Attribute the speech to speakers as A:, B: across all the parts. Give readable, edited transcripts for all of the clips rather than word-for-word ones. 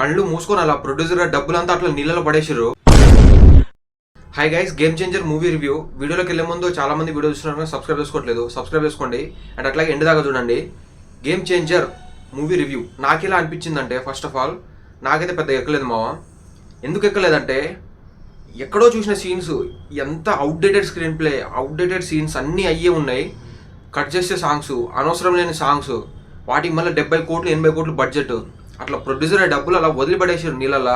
A: కళ్ళు మూసుకొని అలా ప్రొడ్యూసర్ డబ్బులంతా అట్లా నీళ్ళలో పడేసారు. Hi guys, game changer movie review వీడియోలోకి వెళ్ళే ముందు చాలా మంది వీడియో చూస్తున్నారు, సబ్స్క్రైబ్ చేసుకోవట్లేదు. సబ్స్క్రైబ్ చేసుకోండి అండ్ అట్లాగే ఎండ్ దాకా చూడండి. గేమ్ చేంజర్ మూవీ రివ్యూ నాకు ఎలా అనిపించిందంటే, ఫస్ట్ ఆఫ్ ఆల్ నాకైతే పెద్ద ఎక్కలేదు మావా. ఎందుకు ఎక్కలేదంటే, ఎక్కడో చూసిన సీన్స్ ఎంత outdated screen play, outdated scenes అన్నీ అయ్యే ఉన్నాయి. కట్ చేసే సాంగ్స్, అనవసరం లేని సాంగ్స్, వాటికి మళ్ళీ 70 కోట్లు 80 కోట్లు బడ్జెట్, అట్లా ప్రొడ్యూసర్ డబ్బులు అలా వదిలిపడేసారు నీళ్ళల్లో.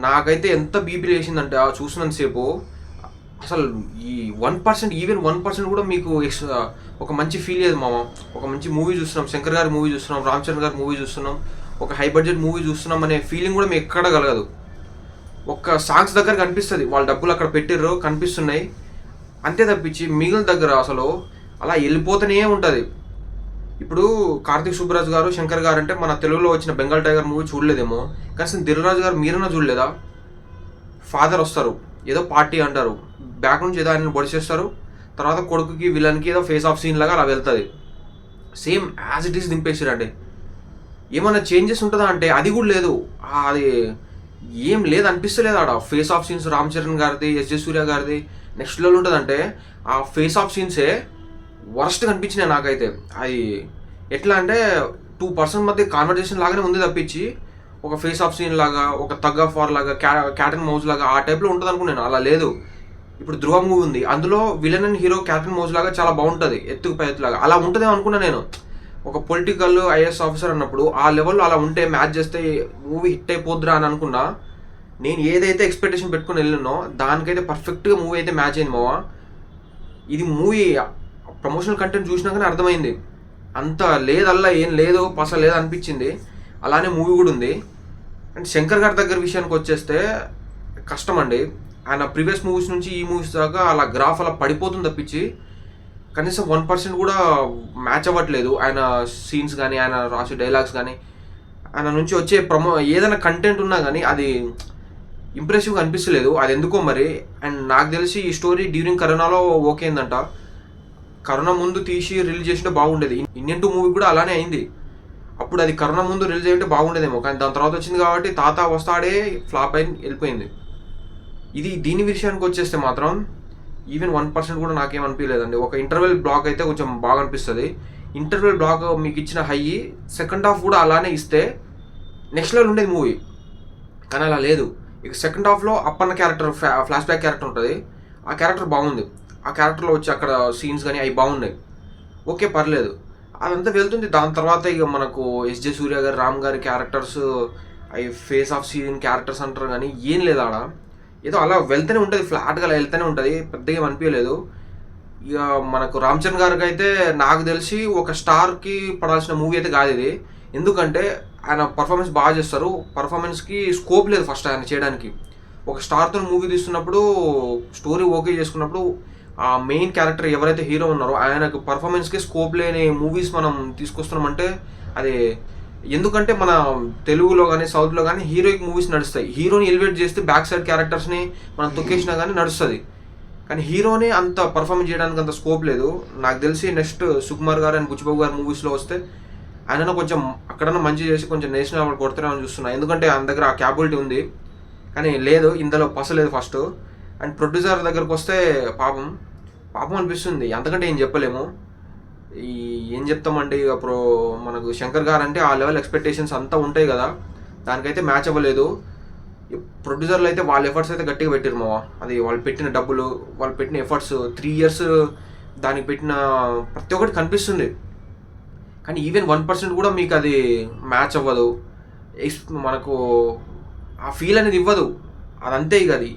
A: నాకైతే ఎంత బీపీ లేచిందంటే ఆ చూసినంతసేపు అసలు ఈ 1%, ఈవెన్ 1% కూడా మీకు ఒక మంచి ఫీల్ లేదు మామ. ఒక మంచి మూవీ చూస్తున్నాం, శంకర్ గారి మూవీ చూస్తున్నాం, రామ్ చరణ్ గారి మూవీ చూస్తున్నాం, ఒక హై బడ్జెట్ మూవీ చూస్తున్నాం అనే ఫీలింగ్ కూడా మీకు ఎక్కడ కలగదు. ఒక్క సాంగ్స్ దగ్గర కనిపిస్తుంది, వాళ్ళ డబ్బులు అక్కడ పెట్టిర్రు కనిపిస్తున్నాయి, అంతే తప్పించి మిగిలిన దగ్గర అసలు అలా వెళ్ళిపోతూనే ఉంటుంది. ఇప్పుడు కార్తీక్ సుబ్బరాజ్ గారు, శంకర్ గారు అంటే మన తెలుగులో వచ్చిన బెంగాల్ టైగర్ మూవీ చూడలేదేమో, కానీ దిల్ రాజు గారు మీరన్నా చూడలేదా? ఫాదర్ వస్తారు, ఏదో పార్టీ అంటారు, బ్యాక్ నుంచి ఏదో ఆయన పొడిచేస్తారు, తర్వాత కొడుకుకి విలన్కి ఏదో ఫేస్ ఆఫ్ సీన్ లాగా అలా వెళ్తుంది. సేమ్ యాజ్ ఇట్ ఈస్ దింపేసారండి. ఏమన్నా చేంజెస్ ఉంటుందా అంటే అది కూడా లేదు. అది ఏం లేదు అనిపిస్తలేదు ఆడ. Face of scenes Ram Charan గారిది, ఎస్జే సూర్య గారిది నెక్స్ట్ లెవెల్ ఉంటుందంటే, ఆ ఫేస్ ఆఫ్ సీన్సే వర్స్ట్ కనిపించినాయి నాకైతే. అది ఎట్లా అంటే 2% మధ్య కాన్వర్జేషన్ లాగానే ఉంది తప్పించి, ఒక ఫేస్ ఆఫ్ సీన్ లాగా, ఒక తగ్ ఆఫ్ వార్ లాగా, క్యాట్ అండ్ మౌజ్ లాగా ఆ టైప్లో ఉంటుంది అనుకున్నాను. అలా లేదు. ఇప్పుడు ధృవ మూవీ ఉంది, అందులో villain and hero cat and mouse లాగా చాలా బాగుంటుంది, ఎత్తుకు పై ఎత్తులాగా అలా ఉంటుందేమో అనుకున్నా నేను. ఒక పొలిటికల్ ఐఏఎస్ ఆఫీసర్ అన్నప్పుడు ఆ లెవెల్లో అలా ఉంటే మ్యాచ్ చేస్తే మూవీ హిట్ అయిపోద్దురా అని అనుకున్నా. నేను ఏదైతే ఎక్స్పెక్టేషన్ పెట్టుకుని వెళ్ళినో దానికైతే పర్ఫెక్ట్గా మూవీ అయితే మ్యాచ్ అయింది మావా. ఇది మూవీ ప్రమోషనల్ కంటెంట్ చూసినాకనే అర్థమైంది, అంత లేదల్లా ఏం లేదు, పస లేదు అనిపించింది. అలానే మూవీ కూడా ఉంది. అండ్ శంకర్ గారి దగ్గర విషయానికి వచ్చేస్తే కష్టం అండి. ఆయన ప్రీవియస్ మూవీస్ నుంచి ఈ మూవీస్ దాకా అలా గ్రాఫ్ అలా పడిపోతుంది తప్పించి కనీసం 1% కూడా మ్యాచ్ అవ్వట్లేదు. ఆయన సీన్స్ కానీ, ఆయన రాసే డైలాగ్స్ కానీ, ఆయన నుంచి వచ్చే ఏదైనా కంటెంట్ ఉన్నా కానీ అది ఇంప్రెసివ్గా అనిపిస్తలేదు. అది ఎందుకో మరి. అండ్ నాకు తెలిసి ఈ స్టోరీ డ్యూరింగ్ కరోనాలో ఓకే అయిందంట. కరోనా ముందు తీసి రిలీజ్ చేసినా బాగుండేది. ఇండియన్ 2 మూవీ కూడా అలానే అయింది. అప్పుడు అది కరోనా ముందు రిలీజ్ అయ్యింటే బాగుండేదేమో, కానీ దాని తర్వాత వచ్చింది కాబట్టి తాత వస్తాడే ఫ్లాప్ అయి వెళ్ళిపోయింది. దీని విషయానికి వచ్చేస్తే మాత్రం ఈవెన్ 1% కూడా నాకేమనిపించలేదండి. ఒక ఇంటర్వెల్ బ్లాక్ అయితే కొంచెం బాగా అనిపిస్తుంది. ఇంటర్వెల్ బ్లాక్ మీకు ఇచ్చిన హై, సెకండ్ హాఫ్ కూడా అలానే ఇస్తే నెక్స్ట్ లెవెల్ ఉండేది మూవీ, కానీ అలా లేదు. ఇక సెకండ్ హాఫ్లో Appanna character, flash back character ఉంటుంది, ఆ క్యారెక్టర్ బాగుంది. ఆ క్యారెక్టర్లో వచ్చి అక్కడ సీన్స్ కానీ అవి బాగున్నాయి, ఓకే పర్లేదు, అదంతా వెళ్తుంది. దాని తర్వాత ఇక మనకు ఎస్జే సూర్య గారు, రామ్ గారి క్యారెక్టర్స్, అవి ఫేస్ ఆఫ్ సీన్ క్యారెక్టర్స్ అంటారు కానీ ఏం లేదు ఆడ. ఏదో అలా వెళ్తూనే ఉంటుంది, ఫ్లాట్గా అలా వెళ్తూనే ఉంటుంది, పెద్దగా ఏం అనిపించలేదు. ఇక మనకు రామ్ చరణ్ గారికి అయితే నాకు తెలిసి ఒక స్టార్కి పడాల్సిన మూవీ అయితే కాదు ఇది. ఎందుకంటే ఆయన పర్ఫార్మెన్స్ బాగా చేస్తారు, పర్ఫార్మెన్స్కి స్కోప్ లేదు ఫస్ట్ ఆయన చేయడానికి. ఒక స్టార్తో మూవీ తీస్తున్నప్పుడు స్టోరీ ఓకే చేసుకున్నప్పుడు ఆ మెయిన్ క్యారెక్టర్ ఎవరైతే హీరో ఉన్నారో ఆయనకు పర్ఫార్మెన్స్కి స్కోప్ లేని మూవీస్ మనం తీసుకొస్తున్నామంటే అది ఎందుకంటే మన తెలుగులో కానీ సౌత్లో కానీ హీరోయిక్ మూవీస్ నడుస్తాయి. హీరోని ఎలివేట్ చేస్తే బ్యాక్ సైడ్ క్యారెక్టర్స్ని మనం తొక్కేసినా కానీ నడుస్తుంది, కానీ హీరోని అంత పర్ఫార్మెన్స్ చేయడానికి అంత స్కోప్ లేదు. నాకు తెలిసి నెక్స్ట్ సుకుమార్ గారు అండ్ బుచ్చిబాబు గారు మూవీస్లో వస్తే ఆయనను కొంచెం అక్కడన్నా మంచి చేసి కొంచెం నేషనల్ అవార్డు కొడతారని చూస్తున్నా, ఎందుకంటే ఆయన దగ్గర ఆ క్యాపబిలిటీ ఉంది. కానీ లేదు, ఇందులో పసలేదు ఫస్ట్. అండ్ ప్రొడ్యూసర్ దగ్గరకు వస్తే పాపం అనిపిస్తుంది, అంతకంటే ఏం చెప్పలేము. ఏం చెప్తామంటే ఇక మనకు శంకర్ గారు అంటే ఆ లెవెల్ ఎక్స్పెక్టేషన్స్ అంతా ఉంటాయి కదా, దానికైతే మ్యాచ్ అవ్వలేదు. ప్రొడ్యూసర్లు అయితే వాళ్ళ ఎఫర్ట్స్ అయితే గట్టిగా పెట్టారు మావా. అది వాళ్ళు పెట్టిన డబ్బులు, వాళ్ళు పెట్టిన ఎఫర్ట్స్, 3 years దానికి పెట్టిన ప్రతి ఒక్కటి కనిపిస్తుంది. కానీ ఈవెన్ 1% కూడా మీకు అది మ్యాచ్ అవ్వదు, మనకు ఆ ఫీల్ అనేది ఇవ్వదు. అదంతే ఇక అది.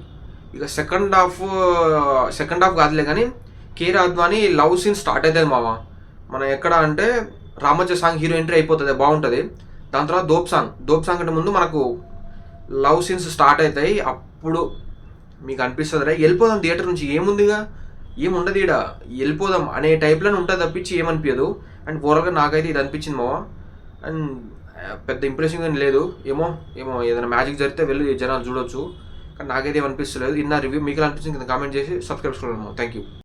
A: ఇక సెకండ్ హాఫ్ కాదులే కానీ Kiara Advani love scene start అవుతుంది మావా. మనం ఎక్కడ అంటే రామోజీ సాంగ్ హీరో ఎంట్రీ అయిపోతుంది, బాగుంటుంది. దాని తర్వాత దోప్ సాంగ్ అంటే ముందు మనకు లవ్ సీన్స్ స్టార్ట్ అవుతాయి. అప్పుడు మీకు అనిపిస్తుంది రా వెళ్ళిపోదాం థియేటర్ నుంచి, ఏముందిగా ఏముండదు ఈడ, వెళ్ళిపోదాం అనే టైప్లోనే ఉంటుంది తప్పించి ఏమనిపించదు. అండ్ ఓవరాల్గా నాకైతే ఇది అనిపించింది మావా. అండ్ పెద్ద ఇంప్రెసింగ్ అని లేదు. ఏమో ఏదైనా మ్యాజిక్ జరిగితే వెళ్ళి జనాలు చూడొచ్చు, కానీ నాకైతే ఏమనిపిస్తలేదు. ఇన్న రివ్యూ మీకు అనిపించింది కింద కామెంట్ చేసి సబ్స్క్రైబ్ చేసుకోండి. Thank you.